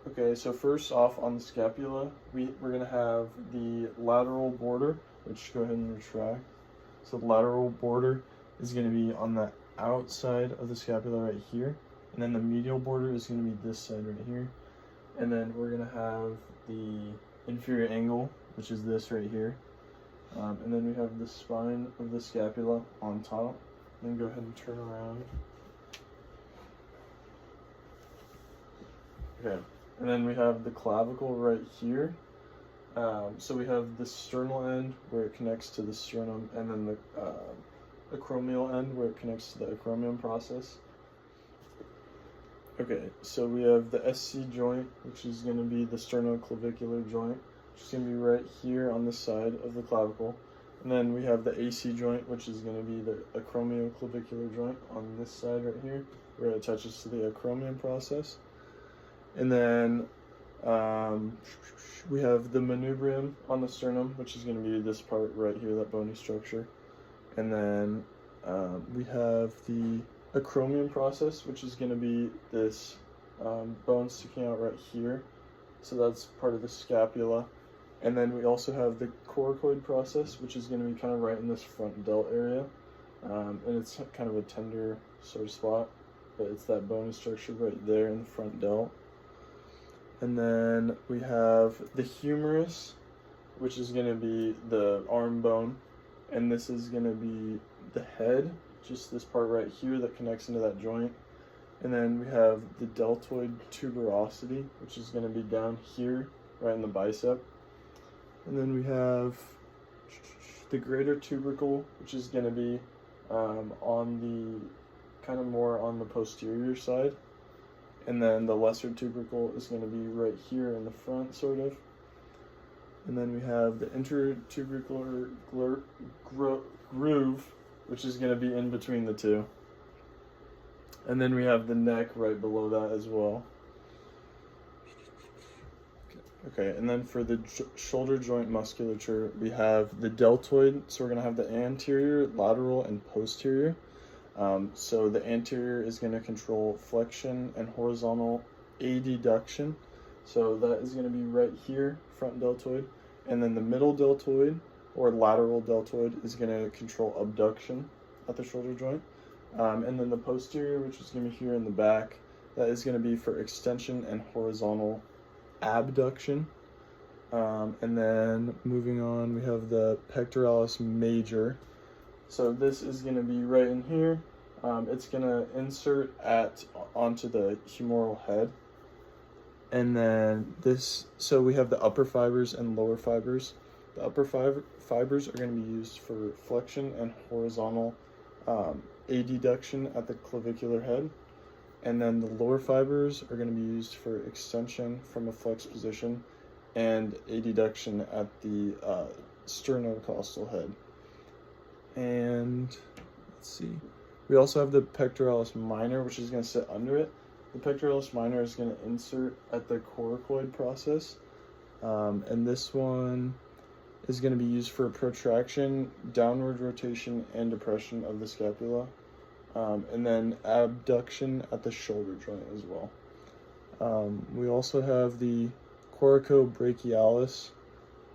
Okay, so first off on the scapula, we're gonna have the lateral border, which go ahead and retract. So the lateral border is gonna be on the outside of the scapula right here, and then the medial border is gonna be this side right here, and then we're gonna have the inferior angle, which is this right here, and then we have the spine of the scapula on top. Then go ahead and turn around. Okay, and then we have the clavicle right here. So we have the sternal end where it connects to the sternum, and then the acromial end where it connects to the acromion process. Okay, so we have the SC joint, which is going to be the sternoclavicular joint, which is going to be right here on the side of the clavicle. And then we have the AC joint, which is going to be the acromioclavicular joint on this side right here, where it attaches to the acromion process. And then we have the manubrium on the sternum, which is going to be this part right here, that bony structure. And then we have the acromion process, which is going to be this bone sticking out right here. So that's part of the scapula. And then we also have the coracoid process, which is going to be kind of right in this front delt area. And it's kind of a tender sort of spot, but it's that bony structure right there in the front delt. And then we have the humerus, which is going to be the arm bone, and this is going to be the head, just this part right here that connects into that joint. And then we have the deltoid tuberosity, which is going to be down here, right in the bicep. And then we have the greater tubercle, which is going to be on the kind of more on the posterior side. And then the lesser tubercle is going to be right here in the front, sort of. And then we have the intertubercular groove, which is going to be in between the two. And then we have the neck right below that as well. Okay, and then for the shoulder joint musculature, we have the deltoid. So we're going to have the anterior, lateral, and posterior. So the anterior is going to control flexion and horizontal adduction. So that is going to be right here, front deltoid. And then the middle deltoid or lateral deltoid is going to control abduction at the shoulder joint. And then the posterior, which is going to be here in the back, that is going to be for extension and horizontal abduction. And then moving on, we have the pectoralis major. So this is going to be right in here. It's going to insert onto the humeral head. And then so we have the upper fibers and lower fibers. The upper fibers are going to be used for flexion and horizontal adduction at the clavicular head. And then the lower fibers are going to be used for extension from a flexed position and adduction at the sternocostal head. And let's see, we also have the pectoralis minor, which is going to sit under it. The pectoralis minor is going to insert at the coracoid process, and this one is going to be used for protraction, downward rotation, and depression of the scapula, and then abduction at the shoulder joint as well. We also have the coracobrachialis,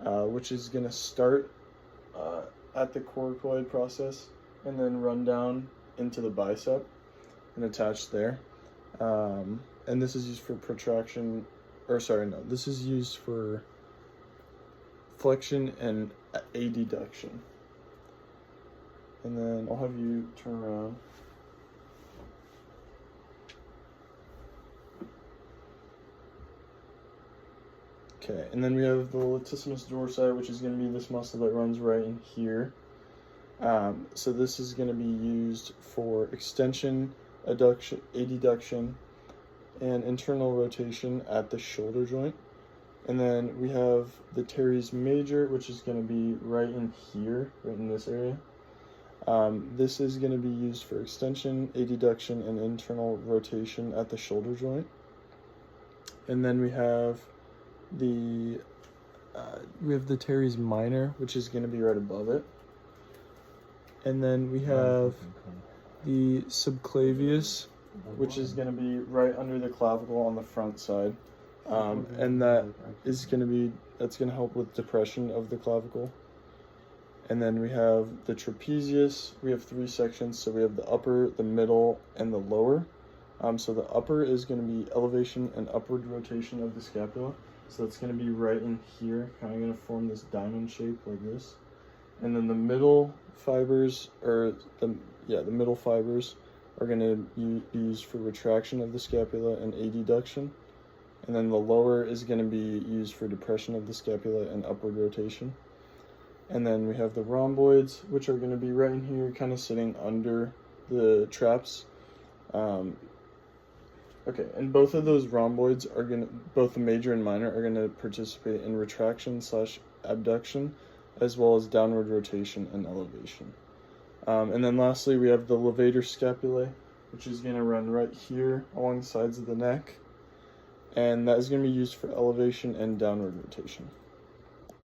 which is going to start at the coracoid process and then run down into the bicep and attach there. And this is used for protraction, this is used for flexion and adduction. And then I'll have you turn around. Okay, and then we have the latissimus dorsi, which is going to be this muscle that runs right in here. So this is going to be used for extension, adduction, and internal rotation at the shoulder joint. And then we have the teres major, which is going to be right in here, right in this area. This is going to be used for extension, adduction, and internal rotation at the shoulder joint. And then we have the teres minor, which is going to be right above it. And then we have the subclavius, which is going to be right under the clavicle on the front side. And that's going to help with depression of the clavicle. And then we have the trapezius. We have 3 sections. So we have the upper, the middle, and the lower. So the upper is going to be elevation and upward rotation of the scapula. So that's going to be right in here, kind of going to form this diamond shape like this. And then the middle fibers, the middle fibers are going to be used for retraction of the scapula and adduction. And then the lower is going to be used for depression of the scapula and upward rotation. And then we have the rhomboids, which are going to be right in here, kind of sitting under the traps. Okay, and both of those rhomboids are both the major and minor are going to participate in retraction / abduction, as well as downward rotation and elevation. And then lastly, we have the levator scapulae, which is going to run right here along the sides of the neck. And that is going to be used for elevation and downward rotation.